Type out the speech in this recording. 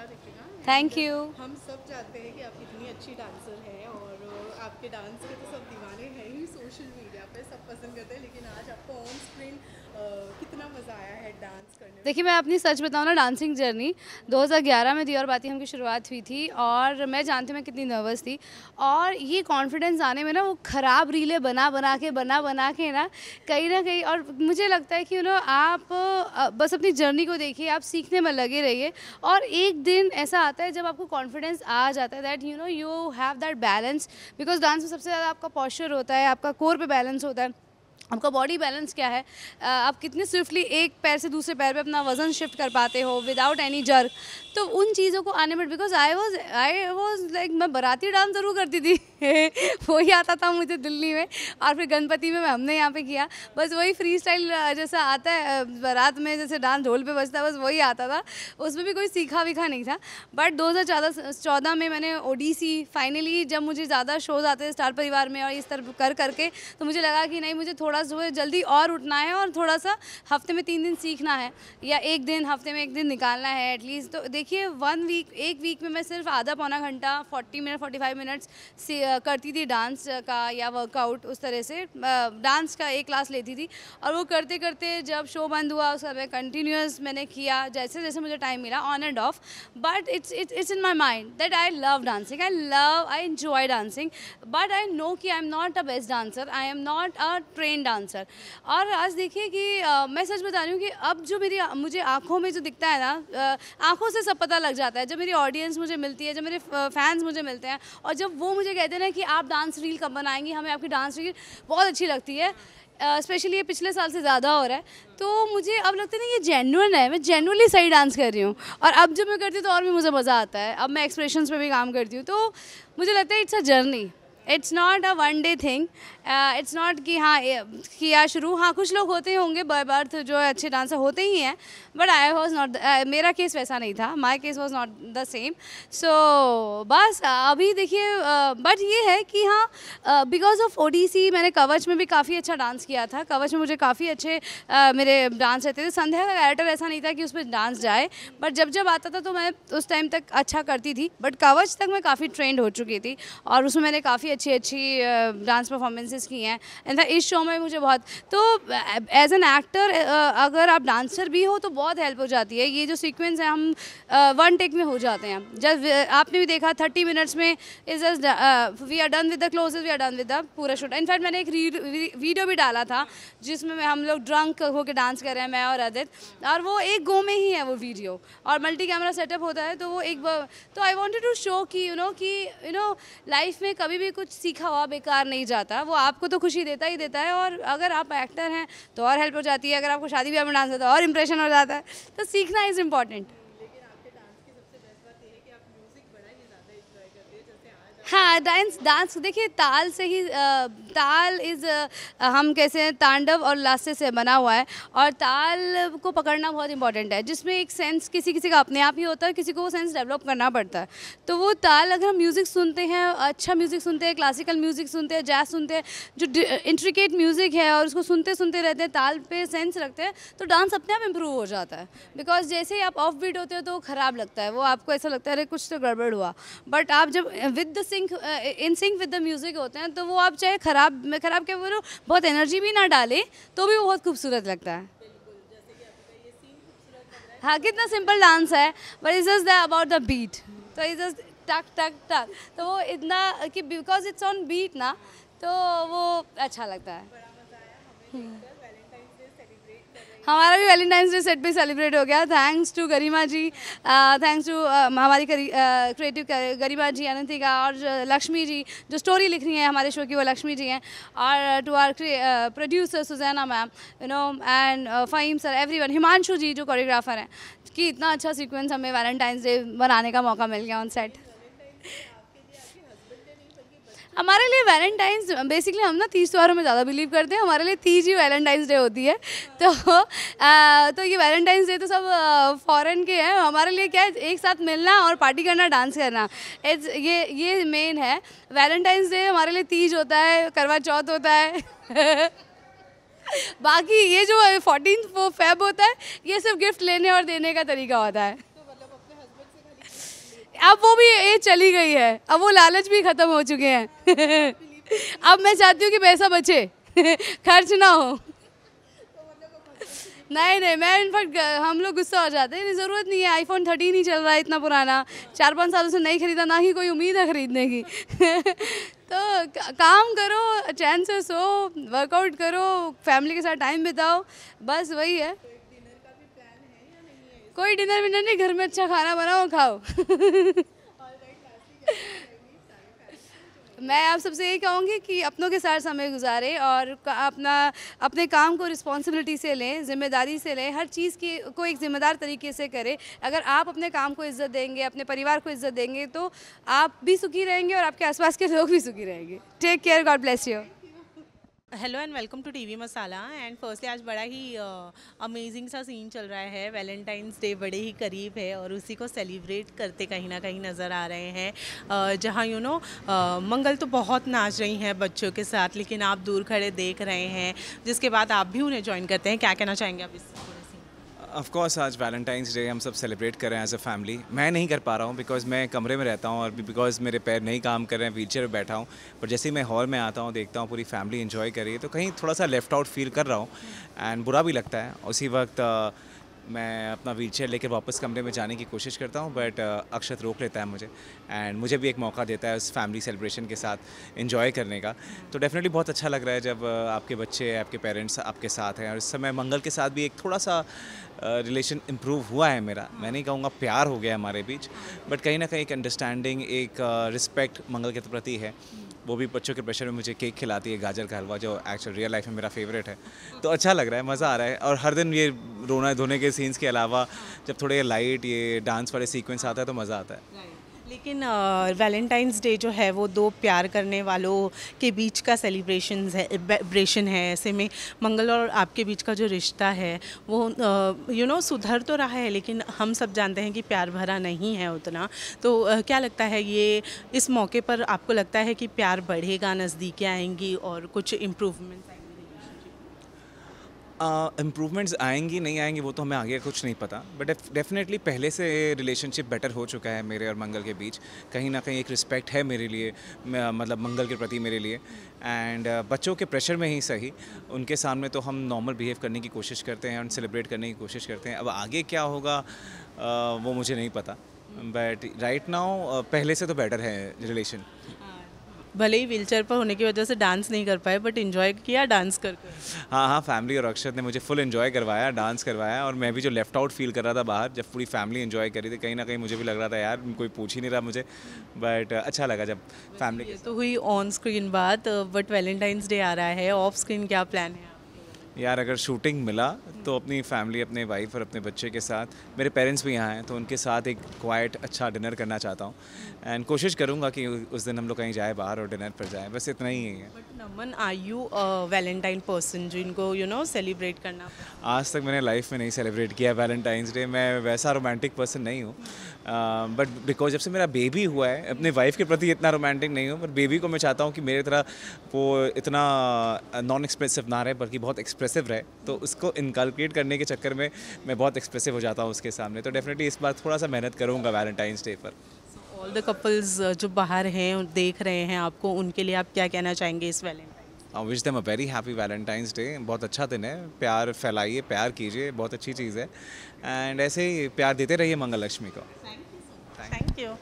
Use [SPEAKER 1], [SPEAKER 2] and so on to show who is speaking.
[SPEAKER 1] Deepika.
[SPEAKER 2] Thank you.
[SPEAKER 1] हम सब जानते हैं कि आप कितनी अच्छी डांसर हैं और आपके डांस के तो सब दीवाने हैं ही। सोशल मीडिया पे सब पसंद करते हैं, लेकिन आज आपको ऑन स्क्रीन कितना मज़ा आया है डांस करने में?
[SPEAKER 2] देखिए, मैं अपनी सच बताऊँ ना, डांसिंग जर्नी 2011 में दिया और बाती हम की शुरुआत हुई थी और मैं जानती हूँ मैं कितनी नर्वस थी। और ये कॉन्फिडेंस आने में ना, वो ख़राब रीलें बना के ना कहीं और मुझे लगता है कि आप बस अपनी जर्नी को देखिए, आप सीखने में लगे रहिए और एक दिन ऐसा आता है जब आपको कॉन्फिडेंस आ जाता है that you have that balance. Because dance में सबसे ज़्यादा आपका पॉस्चर होता है, आपका कोर पे बैलेंस होता है, आपका बॉडी बैलेंस क्या है, आप कितने स्विफ्टली एक पैर से दूसरे पैर पे अपना वज़न शिफ्ट कर पाते हो विदाउट एनी जर्क। तो उन चीज़ों को आने में, बिकॉज आई वॉज लाइक, मैं बाराती डांस ज़रूर करती थी वही आता था मुझे दिल्ली में, और फिर गणपति में हमने यहाँ पे किया, बस वही फ्री स्टाइल जैसा आता है बारात में, जैसे डांस ढोल पे बजता है, बस वही आता था, उसमें भी कोई सीखा वीखा नहीं था। बट 2014 में मैंने ओडीसी फाइनली, जब मुझे ज़्यादा शोज़ आते थे स्टार परिवार में और इस तरह करके, तो मुझे लगा कि नहीं, मुझे थोड़ा जो जल्दी और उठना है और थोड़ा सा हफ्ते में 3 दिन सीखना है या एक दिन हफ्ते में 1 दिन निकालना है एटलीस्ट। तो देखिए, 1 वीक, एक वीक में मैं सिर्फ आधा पौना घंटा 40 मिनट 45 मिनट्स करती थी डांस का या वर्कआउट, उस तरह से डांस का एक क्लास लेती थी। और वो करते करते जब शो बंद हुआ उसका मैं कंटिन्यूस मैंने किया जैसे जैसे मुझे टाइम मिला, on and off. But it's in my mind that I love dancing, I enjoy dancing, but I know कि I am not a best dancer, I am not a train dancer. और आज देखिए कि मैं सच बता रही हूँ कि अब जो मुझे आँखों में जो दिखता है ना, आँखों से सब पता लग जाता है। जब मेरी ऑडियंस मुझे मिलती है, जब मेरे फैंस मुझे मिलते हैं और जब वो मुझे कहते हैं ना कि आप डांस रील कब बनाएंगी, हमें आपकी डांस रील बहुत अच्छी लगती है, स्पेशली ये पिछले साल से ज़्यादा हो रहा है, तो मुझे अब लगता है ना ये जेन्युइन है, मैं जेन्युइनली सही डांस कर रही हूँ। और अब जब मैं करती हूँ तो और भी मुझे मज़ा आता है। अब मैं एक्सप्रेशंस पे भी काम करती हूँ, तो मुझे लगता है it's a journey, it's not a one day thing. It's not कि हाँ किया शुरू, हाँ कुछ लोग होते होंगे बाय बर्थ जो अच्छे डांसर होते ही हैं, बट आई वॉज नॉट, मेरा केस वैसा नहीं था, my case was not the same. So बस अभी देखिए, बट ये है कि हाँ बिकॉज ऑफ ओडीसी मैंने कवच में भी काफ़ी अच्छा डांस किया था। कवच में मुझे काफ़ी अच्छे मेरे डांस रहते थे। संध्या का कैरेक्टर ऐसा नहीं था कि उस पर डांस जाए, बट जब जब आता था तो मैं उस टाइम तक अच्छा करती थी, बट कवच तक मैं काफ़ी ट्रेंड हो चुकी थी और उसमें मैंने काफ़ी अच्छी अच्छी डांस परफॉर्मेंसेस की हैं। इनफैक्ट इस शो में मुझे बहुत, तो एज एन एक्टर अगर आप डांसर भी हो तो बहुत हेल्प हो जाती है। ये जो सीक्वेंस है हम 1 टेक में हो जाते हैं। जब आपने भी देखा 30 मिनट्स में is just we are done with the clothes, we are done with the पूरा शूट। इनफैक्ट मैंने एक वीडियो भी डाला था जिसमें हम लोग ड्रंक होकर डांस कर रहे हैं, मैं और आदित्य, और वो एक गो में ही है वो वीडियो, और मल्टी कैमरा सेटअप होता है, तो वो तो आई वॉन्टेड टू शो कि लाइफ में कभी भी कुछ सीखा हुआ बेकार नहीं जाता, वो आपको तो खुशी देता ही देता है। और अगर आप एक्टर हैं तो और हेल्प हो जाती है, अगर आपको शादी ब्याह में डांस होता है और इंप्रेशन हो जाता है, तो सीखना इज़ इम्पॉर्टेंट।
[SPEAKER 1] लेकिन आपके डांस की सबसे बेस्ट बात ये है कि आप म्यूजिक बड़ा ही ज़्यादा इंजॉय करते हैं, जैसे आज
[SPEAKER 2] हाँ, डांस देखिए, ताल से ही ताल इज़, हम कैसे हैं, तांडव और लास्य से बना हुआ है, और ताल को पकड़ना बहुत इंपॉर्टेंट है, जिसमें एक सेंस किसी किसी का अपने आप ही होता है, किसी को वो सेंस डेवलप करना पड़ता है। तो वो ताल, अगर हम म्यूज़िक सुनते हैं, अच्छा म्यूज़िक सुनते हैं, क्लासिकल म्यूज़िक सुनते हैं, जैज़ सुनते हैं, जो इंट्रिकेट म्यूज़िक है, और उसको सुनते सुनते रहते हैं, ताल पे सेंस रखते हैं, तो डांस अपने आप इम्प्रूव हो जाता है। बिकॉज जैसे ही आप ऑफ बीट होते हो तो ख़राब लगता है, वो आपको ऐसा लगता है अरे कुछ तो गड़बड़ हुआ। बट आप जब with the in sync with the music होते हैं, तो वो आप चाहे खराब क्या बोलो, बहुत एनर्जी भी ना डाले तो भी वो बहुत खूबसूरत लगता है। हाँ, कितना सिंपल डांस है, but is just about the beat, तो इज जस्ट टक टक टक, तो वो इतना कि बिकॉज इट्स ऑन बीट ना, तो वो अच्छा लगता है। हमारा भी वैलेंटाइंस डे सेट पे सेलिब्रेट हो गया, thanks to Garima ji, thanks to हमारी क्रिएटिव गरिमा जी, अनंतिका और लक्ष्मी जी जो स्टोरी लिख रही हैं हमारे शो की, वो लक्ष्मी जी हैं, और to our producer Suzanna ma'am, and Faheem sir, everyone, Himanshu ji जो कोरियोग्राफर हैं, कि इतना अच्छा सीक्वेंस हमें वैलेंटाइंस डे बनाने का मौका मिल गया ऑन सेट। हमारे लिए वैलेंटाइंस बेसिकली, हम ना तीज त्योहारों में ज़्यादा बिलीव करते हैं, हमारे लिए तीज ही वैलेंटाइंस डे होती है। तो ये वैलेंटाइंस डे तो सब फॉरेन के हैं, हमारे लिए क्या है, एक साथ मिलना और पार्टी करना, डांस करना, ये मेन है। वैलेंटाइंस डे हमारे लिए तीज होता है, करवा चौथ होता है बाकी ये जो 14 फेब होता है, ये सब गिफ्ट लेने और देने का तरीका होता है। अब वो भी एज चली गई है, अब वो लालच भी ख़त्म हो चुके हैं। अब मैं चाहती हूँ कि पैसा बचे, खर्च ना हो। नहीं नहीं, मैं इनफैक्ट हम लोग गुस्सा हो जाते हैं, ज़रूरत नहीं है, आईफोन 13 ही चल रहा है इतना पुराना, 4-5 सालों से नहीं खरीदा, ना ही कोई उम्मीद है ख़रीदने की। तो काम करो, चैन से सो, वर्कआउट करो, फैमिली के साथ टाइम बिताओ, बस वही है। कोई डिनर विनर नहीं, घर में अच्छा खाना बनाओ खाओ। मैं आप सबसे यही कहूँगी कि अपनों के साथ समय गुजारें और अपने काम को रिस्पॉन्सिबिलिटी से लें, जिम्मेदारी से लें, हर चीज़ की को एक ज़िम्मेदार तरीके से करें। अगर आप अपने काम को इज़्ज़त देंगे, अपने परिवार को इज़्ज़त देंगे, तो आप भी सुखी रहेंगे और आपके आसपास के लोग भी सुखी रहेंगे। Take care, God bless you.
[SPEAKER 1] Hello and welcome to TV Masala. And firstly आज बड़ा ही अमेजिंग सा सीन चल रहा है, वैलेंटाइंस डे बड़े ही करीब है और उसी को सेलिब्रेट करते कहीं ना कहीं नज़र आ रहे हैं। जहाँ मंगल तो बहुत नाच रही हैं बच्चों के साथ, लेकिन आप दूर खड़े देख रहे हैं, जिसके बाद आप भी उन्हें ज्वाइन करते हैं। क्या कहना चाहेंगे आप इस?
[SPEAKER 3] ऑफ कोर्स आज वैलेंटाइंस डे हम सब सेलिब्रेट कर रहे हैं एज अ फैमिली। मैं नहीं कर पा रहा हूँ बिकॉज मैं कमरे में रहता हूँ और बिकॉज मेरे पैर नहीं काम कर रहे हैं, व्हीलचेयर पे बैठा हूँ। पर जैसे ही मैं हॉल में आता हूँ, देखता हूँ पूरी फैमिली एंजॉय कर रही है, तो कहीं थोड़ा सा लेफ्ट आउट फील कर रहा हूँ एंड बुरा भी लगता है। उसी वक्त मैं अपना व्हीलचेयर लेकर वापस कमरे में जाने की कोशिश करता हूँ, बट अक्षत रोक लेता है मुझे एंड मुझे भी एक मौका देता है उस फैमिली सेलिब्रेशन के साथ एंजॉय करने का। तो डेफिनेटली बहुत अच्छा लग रहा है जब आपके बच्चे, आपके पेरेंट्स आपके साथ हैं। और इस समय मंगल के साथ भी एक थोड़ा सा रिलेशन इम्प्रूव हुआ है मेरा। मैं नहीं कहूँगा प्यार हो गया हमारे बीच, बट कहीं ना कहीं एक अंडरस्टैंडिंग, एक रिस्पेक्ट मंगल के प्रति है। वो भी बच्चों के प्रेशर में मुझे केक खिलाती है, गाजर का हलवा, जो एक्चुअल रियल लाइफ में मेरा फेवरेट है। तो अच्छा लग रहा है, मज़ा आ रहा है। और हर दिन ये रोना धोने के सीन्स के अलावा जब थोड़े लाइट ये डांस वाले सीक्वेंस आता है तो मज़ा आता है।
[SPEAKER 1] लेकिन वैलेंटाइंस डे जो है वो दो प्यार करने वालों के बीच का सेलिब्रेशन है। ऐसे में मंगल और आपके बीच का जो रिश्ता है वो सुधर तो रहा है, लेकिन हम सब जानते हैं कि प्यार भरा नहीं है उतना। तो क्या लगता है, ये इस मौके पर आपको लगता है कि प्यार बढ़ेगा, नज़दीकियाँ आएंगी और कुछ इम्प्रूवमेंट्स?
[SPEAKER 3] इम्प्रूवमेंट्स आएंगी नहीं आएंगी वो तो हमें आगे कुछ नहीं पता, बट डेफिनेटली पहले से रिलेशनशिप बेटर हो चुका है मेरे और मंगल के बीच। कहीं ना कहीं एक रिस्पेक्ट है मेरे लिए, मतलब मंगल के प्रति मेरे लिए। एंड बच्चों के प्रेशर में ही सही, उनके सामने तो हम नॉर्मल बिहेव करने की कोशिश करते हैं और सेलिब्रेट करने की कोशिश करते हैं। अब आगे क्या होगा वो मुझे नहीं पता, बट राइट नाउ पहले से तो बेटर है रिलेशन।
[SPEAKER 1] भले ही व्हीलचेयर पर होने की वजह से डांस नहीं कर पाए, बट एंजॉय किया डांस कर।
[SPEAKER 3] हाँ, फैमिली और अक्षत ने मुझे फुल एंजॉय करवाया, डांस करवाया। और मैं भी जो लेफ्ट आउट फील कर रहा था बाहर, जब पूरी फैमिली एंजॉय करी थी, कहीं ना कहीं मुझे भी लग रहा था यार कोई पूछ ही नहीं रहा मुझे, बट अच्छा लगा जब फैमिली।
[SPEAKER 1] तो हुई ऑन स्क्रीन बात, बट वैलेंटाइंस डे आ रहा है, ऑफ स्क्रीन क्या प्लान है?
[SPEAKER 3] यार अगर शूटिंग मिला तो अपनी फैमिली, अपने वाइफ और अपने बच्चे के साथ, मेरे पेरेंट्स भी यहाँ हैं तो उनके साथ एक क्वाइट अच्छा डिनर करना चाहता हूँ। एंड कोशिश करूँगा कि उस दिन हम लोग कहीं जाए बाहर और डिनर पर जाएं, बस इतना ही है।
[SPEAKER 1] But Naman, are you Valentine person जो इनको सेलिब्रेट करना?
[SPEAKER 3] आज तक मैंने लाइफ में नहीं सेलिब्रेट किया वैलेंटाइंस डे। मैं वैसा रोमांटिक पर्सन नहीं हूँ, बट बिकॉज जब से मेरा बेबी हुआ है, अपने वाइफ के प्रति इतना रोमांटिक नहीं हूँ, पर बेबी को मैं चाहता हूँ कि मेरी तरह वो इतना नॉन एक्सप्रेसिव ना रहे बल्कि बहुत एक्सप्रेसिव रहे। तो उसको इनकलकेट करने के चक्कर में मैं बहुत एक्सप्रेसिव हो जाता हूँ उसके सामने। तो डेफिनेटली इस बार थोड़ा सा मेहनत करूँगा वैलेंटाइंस डे पर।
[SPEAKER 1] ऑल द कपल्स जो बाहर हैं देख रहे हैं आपको, उनके लिए आप क्या कहना चाहेंगे इस Valentine?
[SPEAKER 3] I wish them a very happy Valentine's day. बहुत अच्छा दिन है, प्यार फैलाइए, प्यार कीजिए, बहुत अच्छी चीज़ है। एंड ऐसे ही प्यार देते रहिए मंगल लक्ष्मी को।
[SPEAKER 1] Thank you.